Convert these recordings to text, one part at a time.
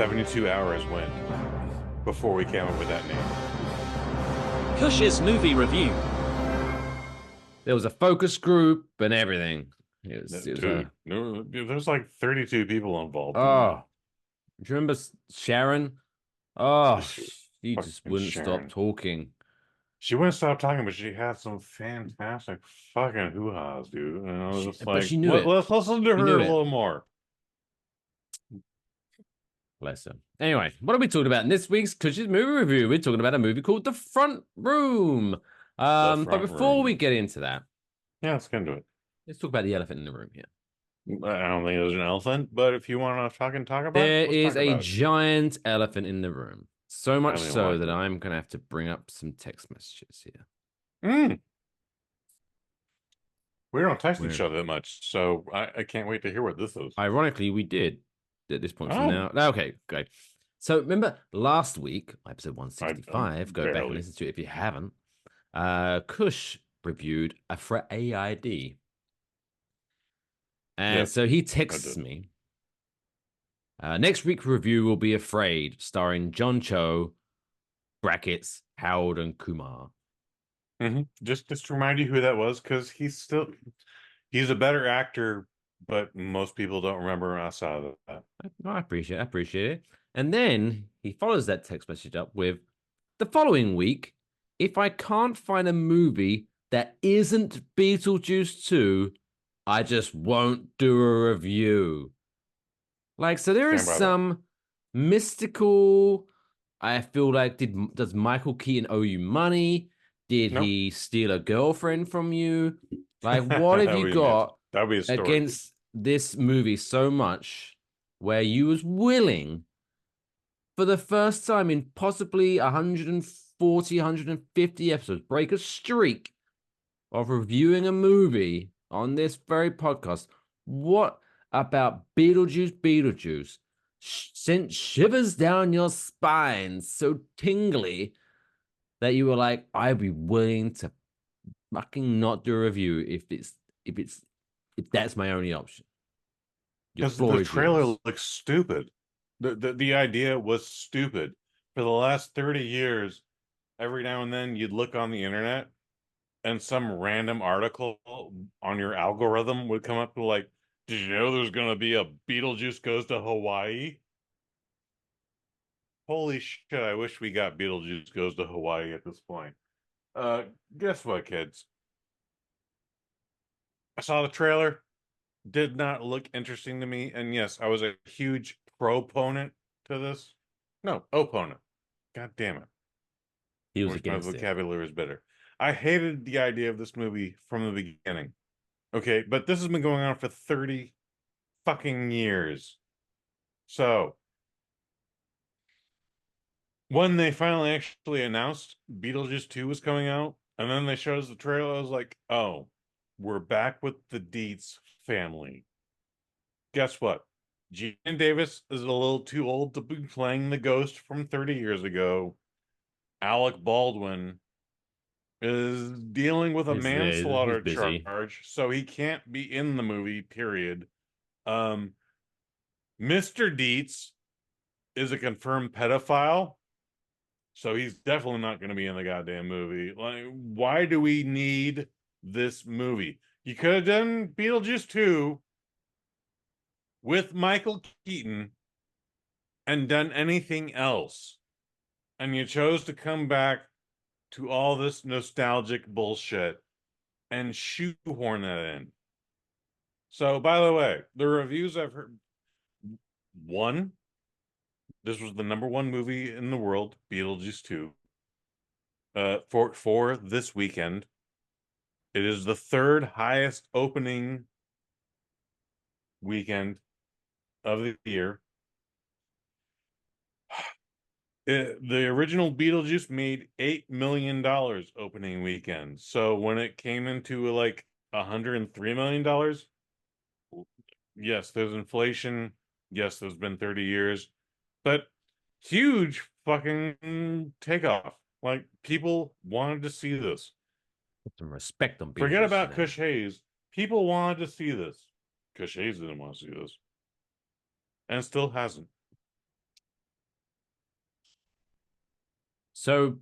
72 hours went before we came up with that name. Kush's movie review. There was a focus group and everything. Dude, there's like 32 people involved in oh, that. do you remember Sharon? Oh, she just Fucking wouldn't Sharon. stop talking. She wouldn't stop talking, but she had some fantastic fucking hoo-has, dude. And I was just But like, she knew it. let's listen to She her knew a it. little more. Bless her. Anyway, what are we talking about in this week's Kush's movie review? We're talking about a movie called The Front Room. The But front before we room. get into that, Yeah, let's get into it. let's talk about the elephant in the room here. I don't think there's an elephant, but if you want to talk about There it, let's is talk a about it. giant elephant in the room. So much I don't so like that it. I'm going to have to bring up some text messages here. We don't text each Where, other that much, so I can't wait to hear what this is. ironically, we did at this point from Oh, now. Okay, great. So remember last week, episode I 165, go back and barely. listen to it if you haven't. Kush reviewed a for AID. And Yes, so he I texts did. me. Next week's review will be Afraid, starring John Cho, brackets, Howard and Kumar. Just to remind you who that was, because he's a better actor, but most people don't remember us out of that. I appreciate it. And then he follows that text message up with the following week, if I can't find a movie that isn't Beetlejuice 2, I just won't do a review. Like, so there is Stand by that. some mystical. I feel like does Michael Keaton owe you money? Did Nope. he steal a girlfriend from you? Like, what have That would you be amazing. got That would be a story. against this movie so much where you was willing for the first time in possibly 140, 150 episodes break a streak of reviewing a movie on this very podcast? What about Beetlejuice sent shivers down your spine so tingly that you were like, I'd be willing to fucking not do a review if that's my only option. Your Because floor the is trailer yours. looks stupid. The idea was stupid. For the last 30 years, every now and then you'd look on the internet and some random article on your algorithm would come up to like, did you know there's gonna be a Beetlejuice Goes to Hawaii? Holy shit, I wish we got Beetlejuice Goes to Hawaii at this point. Uh, guess what, kids? I saw the trailer, did not look interesting to me, and yes, I was a huge proponent to this. No, opponent. God damn it. He I was wish my against it. vocabulary was better. I hated the idea of this movie from the beginning. Okay, but this has been going on for 30 fucking years. So, when they finally actually announced Beetlejuice 2 was coming out, and then they showed us the trailer, I was like, oh, we're back with the Dietz family. Guess what? Gene Davis is a little too old to be playing the ghost from 30 years ago. Alec Baldwin is dealing with a He's manslaughter busy. charge, so he can't be in the movie, period. Um, Mr. Dietz is a confirmed pedophile, so he's definitely not going to be in the goddamn movie. Like, why do we need this movie? You could have done Beetlejuice 2 with Michael Keaton and done anything else. And you chose to come back to all this nostalgic bullshit and shoehorn that in. So, by the way, the reviews I've heard, one, this was the number one movie in the world, Beetlejuice 2, for this weekend. It is the third highest opening weekend of the year. The original Beetlejuice made $8 million opening weekend. So when it came into like $103 million, yes, there's inflation. Yes, there's been 30 years, but huge fucking takeoff. Like people wanted to see this. Put some respect on Forget Beetlejuice's about name. Kush Hayes. People wanted to see this. Kush Hayes didn't want to see this, and still hasn't. So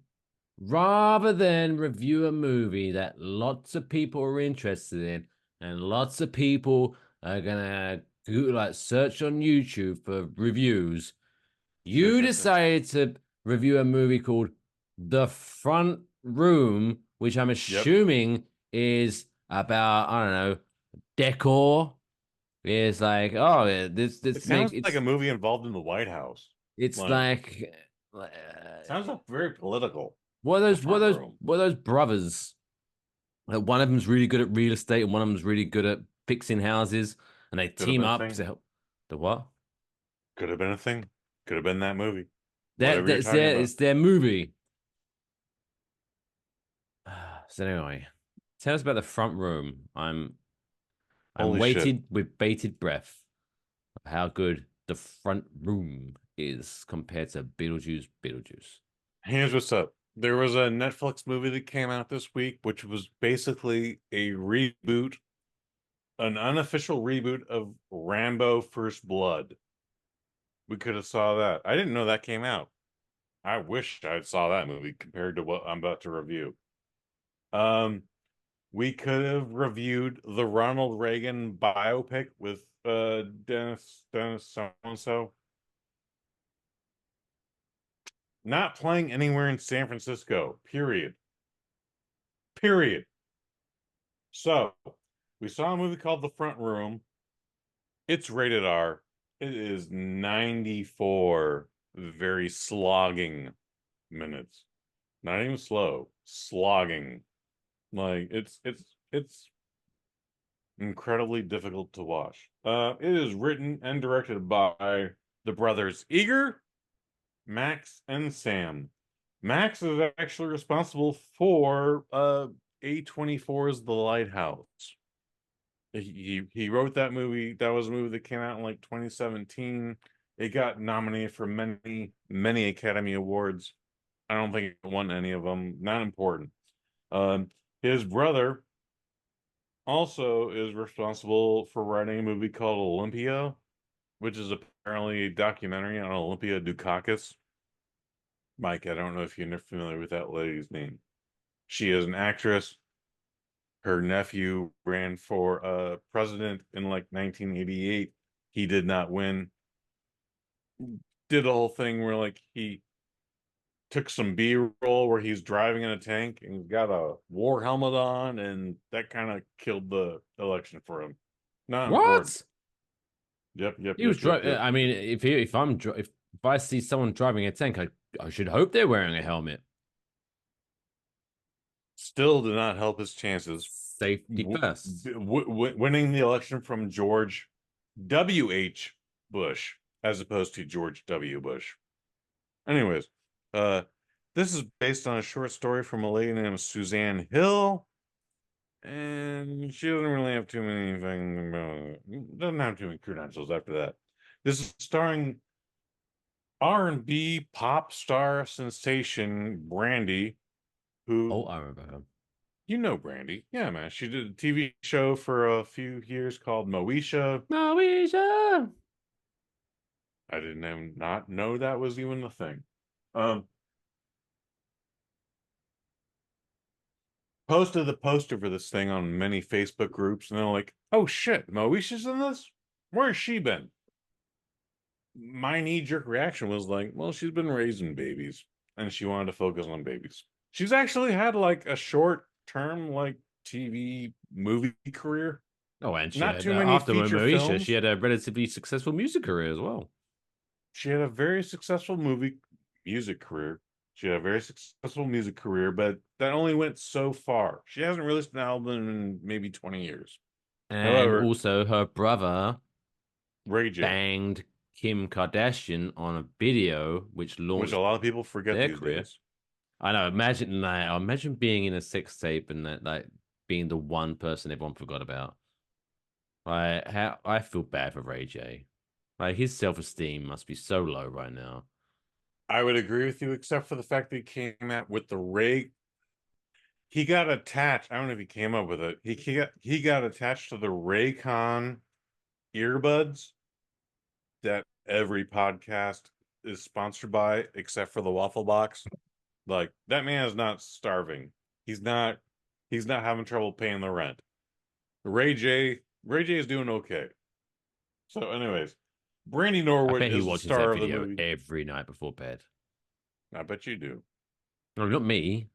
rather than review a movie that lots of people are interested in and lots of people are gonna do like search on YouTube for reviews, you decided to review a movie called The Front Room, which I'm Yep. assuming is about, I don't know, decor. It's like, oh, yeah, It this makes sounds like a movie involved in the White House. it's Like, like uh, sounds like very political. what are The those what front are those room. what are those brothers? One of them's really good at real estate, and one of them's really good at fixing houses, and they Could have team been a up thing. to help. The what? Could have been a thing. Could have been that movie. That Whatever you're that's talking their about. it's their movie. So anyway, tell us about the front room. I'm Holy shit. waited with bated breath of how good the front room is compared to Beetlejuice. Here's what's up. There was a Netflix movie that came out this week, which was basically a reboot, an unofficial reboot of Rambo First Blood. We could have saw that. I didn't know that came out. I wish I saw that movie compared to what I'm about to review. Um, we could have reviewed the Ronald Reagan biopic with Dennis so and so. Not playing anywhere in San Francisco. Period. Period. So we saw a movie called The Front Room. It's rated R. It is 94 very slogging minutes. Not even slow, slogging. Like it's incredibly difficult to watch. It is written and directed by the brothers Eager, Max, and Sam. Max is actually responsible for A24's The Lighthouse. He wrote that movie. That was a movie that came out in like 2017. It got nominated for many Academy Awards. I don't think it won any of them. Not important. Um, his brother also is responsible for writing a movie called Olympia, which is apparently a documentary on Olympia Dukakis. Mike, I don't know if you're familiar with that lady's name. She is an actress. Her nephew ran for president in like 1988. He did not win. Did a whole thing where like he took some B-roll where he's driving in a tank and got a war helmet on, and that kind of killed the election for him. Not important. What? Yep, yep, He was yep, yep, driving. yep. I mean, if I see someone driving a tank, I should hope they're wearing a helmet. Still did not help his chances Safety first. winning the election from George W.H. Bush as opposed to George W. Bush. Anyways, uh, this is based on a short story from a lady named Suzanne Hill, and she doesn't really have too many things, doesn't have too many credentials after that. This is starring R&B pop star sensation Brandy, Oh, who I remember her. you know Brandy. Yeah, man. She did a TV show for a few years called Moesha. Moesha. I didn't even not know that was even a thing. Um, Posted the poster for this thing on many Facebook groups, and they're like, "Oh shit, Moesha's in this? Where's she been?" My knee-jerk reaction was like, "Well, she's been raising babies, and she wanted to focus on babies." She's actually had like a short-term like TV movie career. Oh, and she Not had too many after feature Moesha, she films. had a relatively successful music career as well. She had a very successful music career. She had a very successful music career, but that only went so far. She hasn't released an album in maybe 20 years. And However, also, her brother Ray J, banged Kim Kardashian on a video, which which a launched lot of people forget their these career. days. I know. Imagine being in a sex tape and that, like, being the one person everyone forgot about. How I feel bad for Ray J. Like, his self-esteem must be so low right now. I would agree with you, except for the fact that he came out with the Ray. He got attached. I don't know if he came up with it. He got attached to the Raycon earbuds that every podcast is sponsored by, except for the Waffle Box. Like that man is not starving. He's not he's not having trouble paying the rent. Ray J is doing okay. So anyways, Brandy I Norwood bet he is the watches that star of the video movie. every night before bed. I bet you do. No, not me.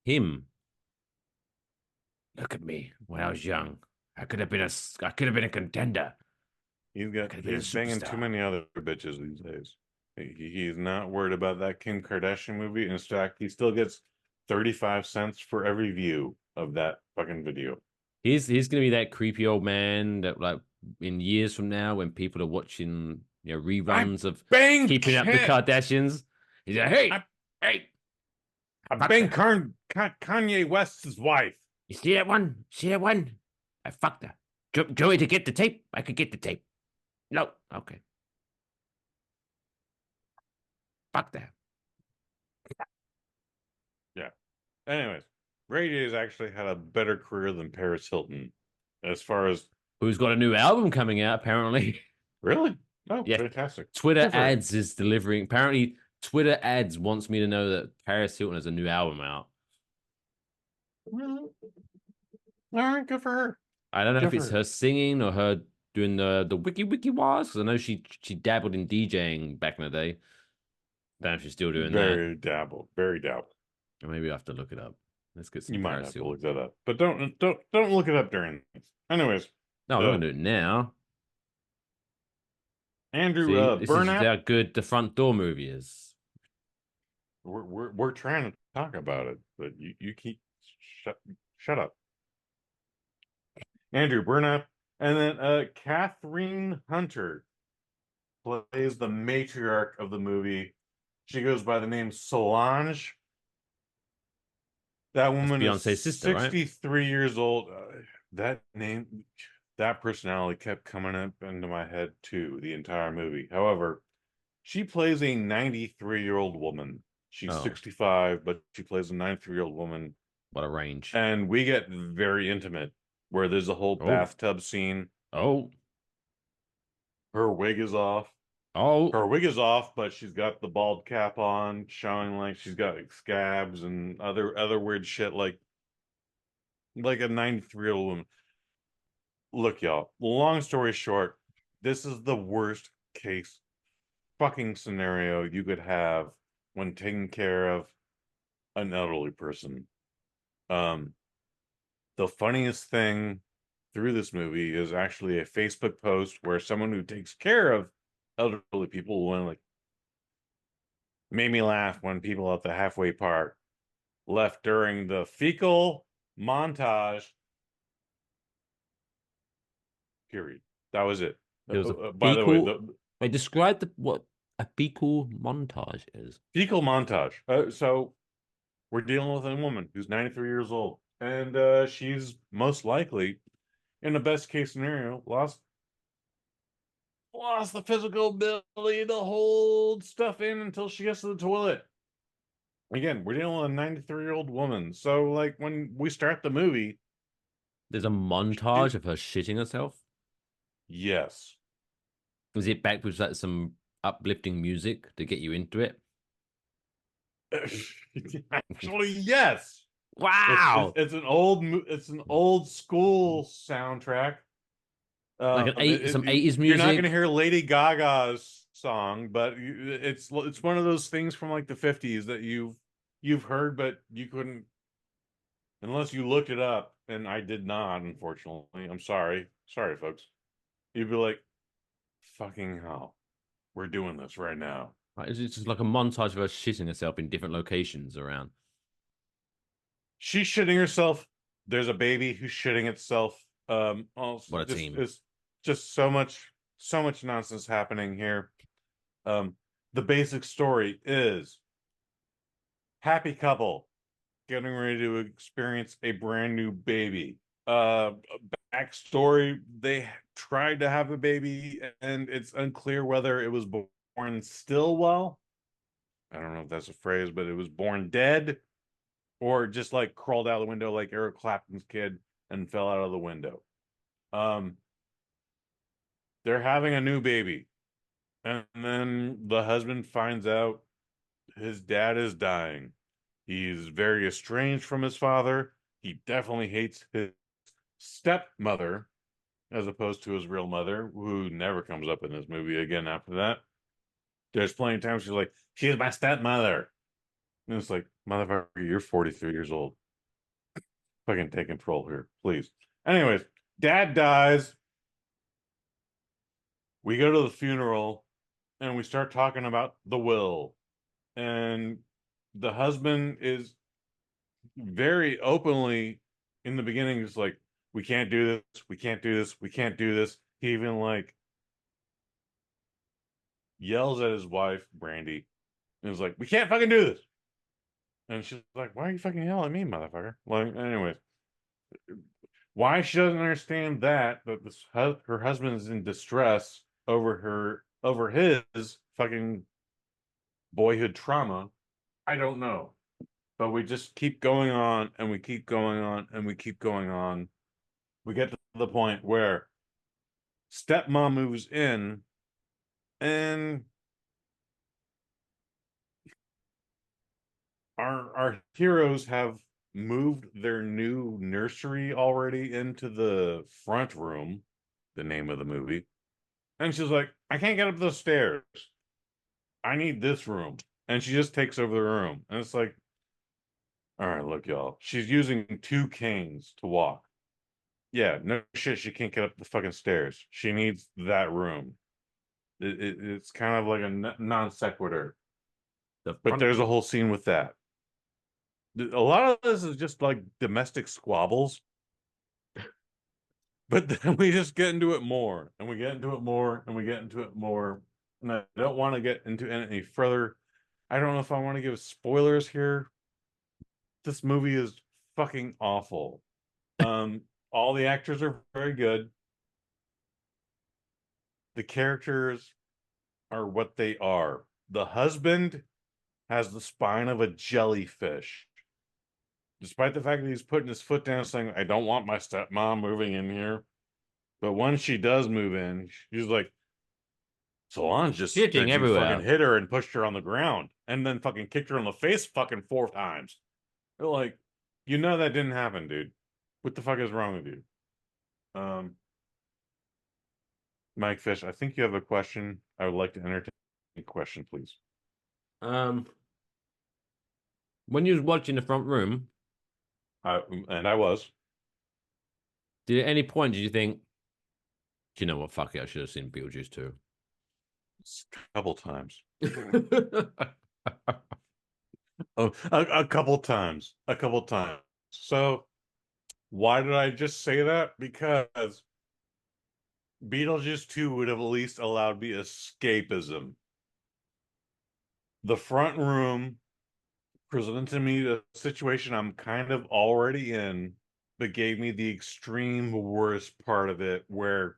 Him. Look at me when I was young. I could have been a contender. I could have been a He's banging too superstar. many other bitches these days. He's not worried about that Kim Kardashian movie. In fact, he still gets 35 cents for every view of that fucking video. He's gonna be that creepy old man that like in years from now when people are watching I reruns of banged Keeping Up the Kent. Kardashians. He's like, I hey, I fuck banged that. Kanye West's wife. You see that one? See that one? I fucked her. Joey to get the tape? I could get the tape. No, okay. Fuck that. Yeah. Anyways, Ray J's actually had a better career than Paris Hilton as far as Who's got a new album coming out, apparently. really. Oh, Yeah. fantastic. Twitter Good for her. ads is delivering. Apparently, Twitter ads wants me to know that Paris Hilton has a new album out. Well, all right, good for her. I don't know Good if for it's her. her singing or her doing the wiki wars, because I know she dabbled in DJing back in the day. Don't know if she's still doing that. Very dabble. Very dabble. Or maybe I have to look it up. Let's get some You might Paris have to Hilton. look that up, but don't look it up during this. Anyways, No, I'm not uh, gonna do it now. Andrew See, this is Burnap. how good the front door movie is. We're trying to talk about it, but you keep shut shut up. Andrew Burnap, and then Kathryn Hunter plays the matriarch of the movie. She goes by the name Solange. That That's woman is Beyonce's sister, right? 63 years old. That name, that personality kept coming up into my head too, the entire movie. However, she plays a 93-year-old woman. She's Oh, 65, but she plays a 93-year-old woman. what a range. And we get very intimate, where there's a whole Oh, bathtub scene. oh, Her wig is off. oh. Her wig is off, but she's got the bald cap on, showing like she's got like, scabs and other weird shit, like a 93-year-old woman. Look, y'all. Long story short, this is the worst case fucking scenario you could have when taking care of an elderly person. Um, the funniest thing through this movie is actually a Facebook post where someone who takes care of elderly people went like made me laugh when people at the halfway park left during the fecal montage. Period. That was it. There was a By the way, fecal. the I described what a fecal montage is. fecal montage. So we're dealing with a woman who's 93 years old, and she's most likely, in the best case scenario, lost the physical ability to hold stuff in until she gets to the toilet. Again, we're dealing with a 93-year-old woman. So, like, when we start the movie, There's a she, montage of her shitting herself. yes. Is it back with like some uplifting music to get you into it? Actually, yes. Wow. It's an old school soundtrack. Like some 80s You're not going to music. hear Lady Gaga's song, but it's one of those things from like the 50s that you've heard, but you couldn't unless you looked it up, and I did not, unfortunately. I'm sorry, folks. You'd be like, "Fucking hell, we're doing this right now." Like, it's just like a montage of her shitting herself in different locations around. She's shitting herself. There's a baby who's shitting itself. Also, What a team. it's just so much nonsense happening here. Um, the basic story is happy couple getting ready to experience a brand new baby. Backstory: they tried to have a baby, and it's unclear whether it was born Stillwell. I don't know if that's a phrase, but it was born dead or just like crawled out of the window like Eric Clapton's kid and fell out of the window. Um, they're having a new baby, and then the husband finds out his dad is dying. He's very estranged from his father. He definitely hates his stepmother as opposed to his real mother, who never comes up in this movie again after that. There's plenty of times she's like, she's my stepmother. And it's like, motherfucker, you're 43 years old. Fucking take control here, please. Anyways, dad dies. We go to the funeral and we start talking about the will. And the husband is very openly in the beginning, just like, we can't do this, we can't do this, we can't do this. He even like yells at his wife, Brandy, and is like, we can't fucking do this. And she's like, why are you fucking yelling at me, motherfucker? Like, anyways, why she doesn't understand that this her husband is in distress over his fucking boyhood trauma, I don't know. But we just keep going on and we keep going on and we keep going on. We get to the point where stepmom moves in and our heroes have moved their new nursery already into the front room, the name of the movie. And she's like, I can't get up the stairs. I need this room. And she just takes over the room. And it's like, all right, look, y'all. She's using two canes to walk. Yeah, no shit. She can't get up the fucking stairs. She needs that room. It's kind of like a non sequitur. The But front. there's a whole scene with that. A lot of this is just like domestic squabbles. But then we just get into it more, and we get into it more, and we get into it more. And I don't want to get into any further. I don't know if I want to give spoilers here. This movie is fucking awful. Um, all the actors are very good. The characters are what they are. The husband has the spine of a jellyfish. Despite the fact that he's putting his foot down saying, I don't want my stepmom moving in here. But when she does move in, she's like, Solange just Shitting said you fucking everywhere. hit her and pushed her on the ground and then fucking kicked her in the face fucking 4 times. They're like, you know that didn't happen, dude. What the fuck is wrong with you? Um, Mike Fish, I think you have a question. I would like to entertain a question, please. Um, when you was watching the front room, And I was did at any point did you think, do you know what? Fuck it, I should have seen Beetlejuice too. a couple times. Oh, a couple times. A couple times. So why did I just say that? Because Beetlejuice 2 would have at least allowed me escapism. The front room presented me a situation I'm kind of already in, but gave me the extreme worst part of it, where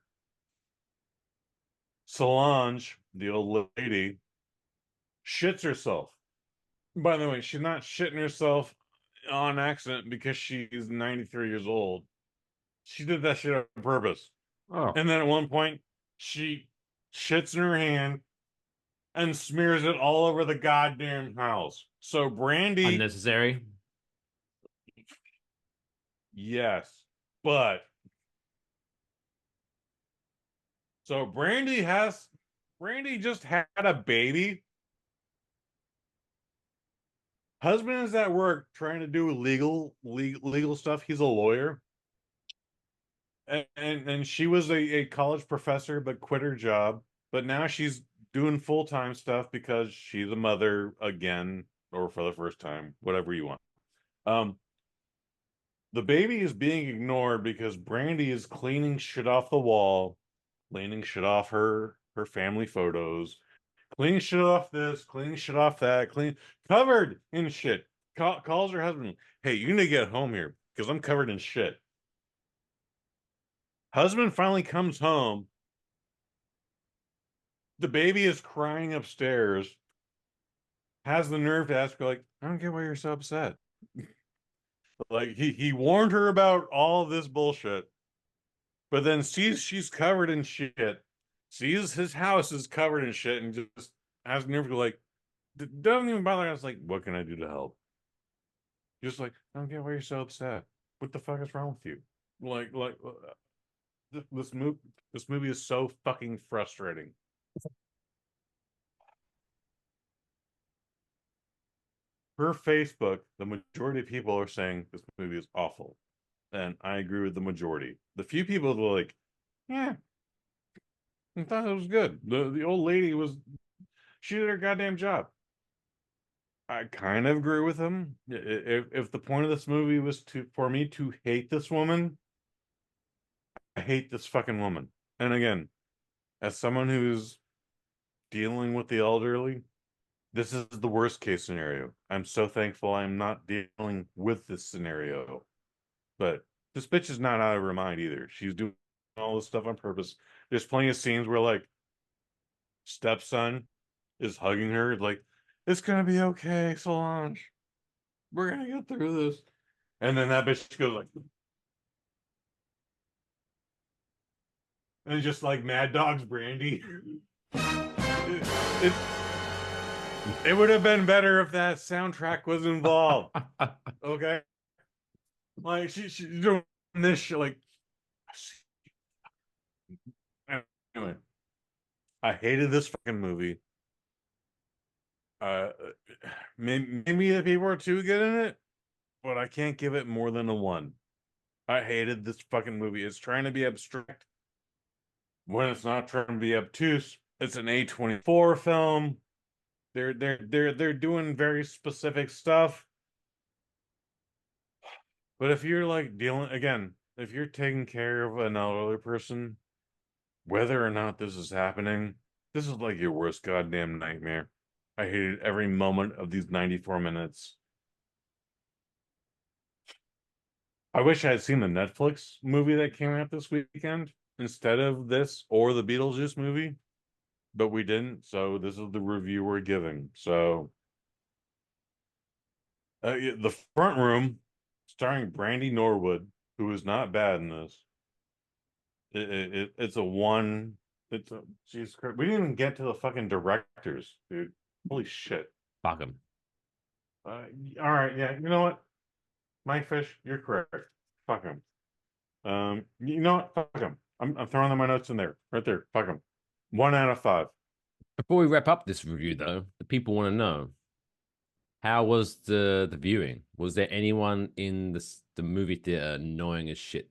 Solange, the old lady, shits herself. By the way, she's not shitting herself on accident because she's 93 years old. She did that shit on purpose. Oh, And then at one point, she shits in her hand and smears it all over the goddamn house. So Brandy, unnecessary. yes, but so Brandy just had a baby. Husband is at work trying to do legal stuff. He's a lawyer. And she was a college professor but quit her job. But now she's doing full-time stuff because she's a mother again, or for the first time, whatever you want. Um, the baby is being ignored because Brandy is cleaning shit off the wall, cleaning shit off her family photos, cleaning shit off this, cleaning shit off that, covered in shit. Calls her husband, hey, you need to get home here because I'm covered in shit. Husband finally comes home. The baby is crying upstairs, has the nerve to ask her, like, I don't get why you're so upset. Like he warned her about all of this bullshit, but then sees she's covered in shit, sees his house is covered in shit, and just has the nerve to like, doesn't even bother. I was like, what can I do to help? Just like, I don't get why you're so upset. What the fuck is wrong with you? Like this movie, this movie is so fucking frustrating. Per Facebook, the majority of people are saying this movie is awful, and I agree with the majority. The few people that were like, yeah, I thought it was good. The old lady was she did her goddamn job. I kind of agree with him. If the point of this movie was to for me to hate this woman, I hate this fucking woman. And again, as someone who's dealing with the elderly, this is the worst case scenario. I'm so thankful I'm not dealing with this scenario. But this bitch is not out of her mind either. She's doing all this stuff on purpose. There's plenty of scenes where like stepson is hugging her, like, it's gonna be okay, Solange. We're gonna get through this. And then that bitch goes like, and just like Mad Dog's Brandy. It, it would have been better if that soundtrack was involved. Okay. Like she's doing this shit like anyway. I hated this fucking movie. Uh maybe the people are too good in it, but I can't give it more than a one. I hated this fucking movie. It's trying to be abstract when it's not trying to be obtuse. It's an A24 film. They're doing very specific stuff. But if you're like dealing again, if you're taking care of an elderly person, whether or not this is happening, this is like your worst goddamn nightmare. I hated every moment of these 94 minutes. I wish I had seen the Netflix movie that came out this weekend instead of this or the Beetlejuice movie, but we didn't. So this is the review we're giving. So the front room, starring Brandy Norwood, who is not bad in this. It's a one. It's a Jesus Christ. We didn't even get to the fucking directors, dude. Holy shit. Fuck him. Uh, all right, yeah. You know what, Mike Fish, you're correct. Fuck him. You know what? Fuck him. I'm throwing my notes in there, right there. Fuck him. 1 out of 5. Before we wrap up this review, though, the people want to know how was the viewing? Was there anyone in the movie theater annoying as shit?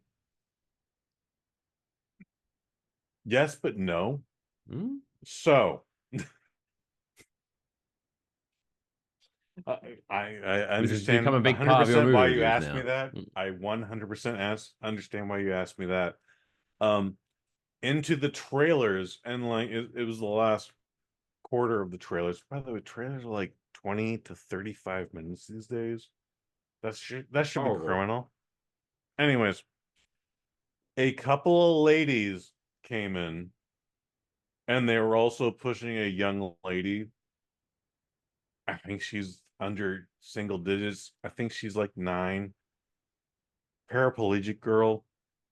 Yes, but no. Hmm? So I This has become understand a big part of your 100% movie why you reviews asked me now. that. Hmm. I 100% understand why you asked me that. Um, into the trailers, and like it was the last quarter of the trailers. By the way, trailers are like 20 to 35 minutes these days. That should be Horrible. criminal. Anyways, a couple of ladies came in, and they were also pushing a young lady. I think she's under single digits. I think she's like 9. Paraplegic girl.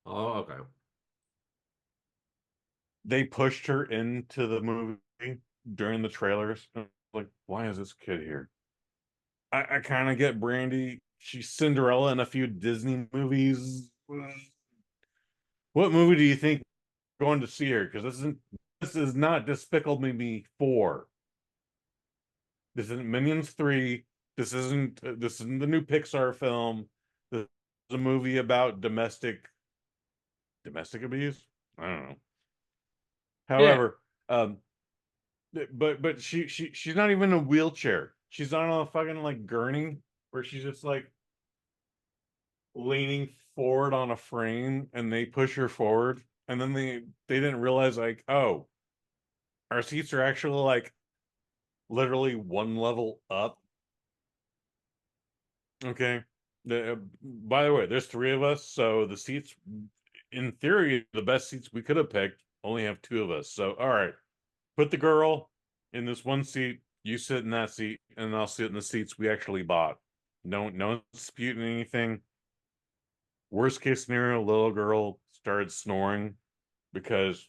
Oh, okay. They pushed her into the movie during the trailers. Like, why is this kid here? I kind of get Brandy. She's Cinderella in a few Disney movies. What movie do you think going to see her? Because this is not Despicable Me 4. This isn't Minions 3. This isn't the new Pixar film. This is a movie about domestic abuse. I don't know. Yeah. However, but she's not even in a wheelchair. She's on a fucking like gurney where she's just like leaning forward on a frame, and they push her forward, and then they didn't realize like, oh, our seats are actually like literally one level up. Okay. By the way, there's 3 of us, so the seats, in theory, the best seats we could have picked only have 2 of us. So all right, put the girl in this one seat, you sit in that seat, and I'll sit in the seats we actually bought. No disputing anything. Worst case scenario, little girl started snoring because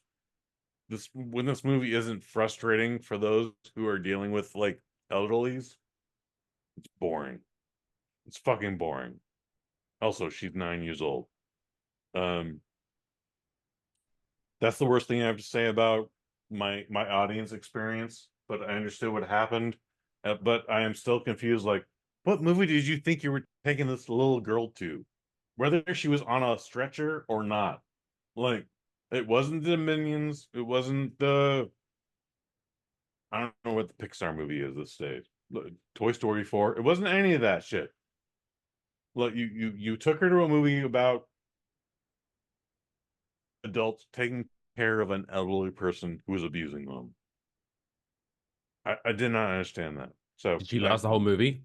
this when this movie isn't frustrating for those who are dealing with like elderlies, it's boring. It's fucking boring. Also, she's 9 years old. Um, that's the worst thing I have to say about my audience experience. But I understood what happened. But I am still confused. Like, what movie did you think you were taking this little girl to? Whether she was on a stretcher or not. Like, it wasn't the Minions. It wasn't the I don't know what the Pixar movie is this stage. Toy Story 4. It wasn't any of that shit. Look, you took her to a movie about adults taking care of an elderly person who was abusing them. I did not understand that. So Did she last the whole movie?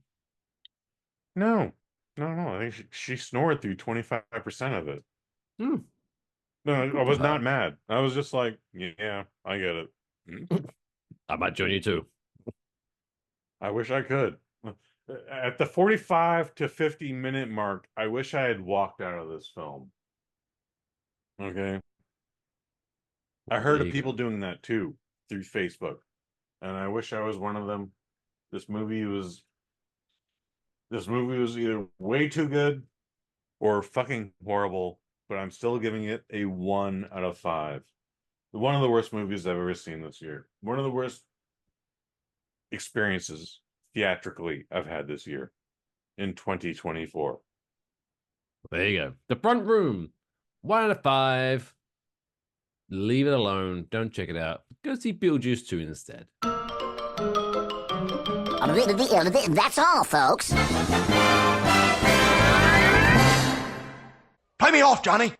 no, no. I think she snored through 25% of it. Hmm. No, I was Her. not mad. I was just like, yeah, I get it. I might join you too. I wish I could. At the 45 to 50 minute mark, I wish I had walked out of this film. Okay. I There heard of you people go. doing that too through Facebook, and I wish I was one of them. This movie was this movie was either way too good or fucking horrible, but I'm still giving it a 1 out of 5. One of the worst movies I've ever seen this year. One of the worst experiences theatrically I've had this year in 2024. There you go. The Front Room. 1 out of 5. Leave it alone. Don't check it out. Go see Beetlejuice 2 instead. That's all, folks. Pay me off, Johnny.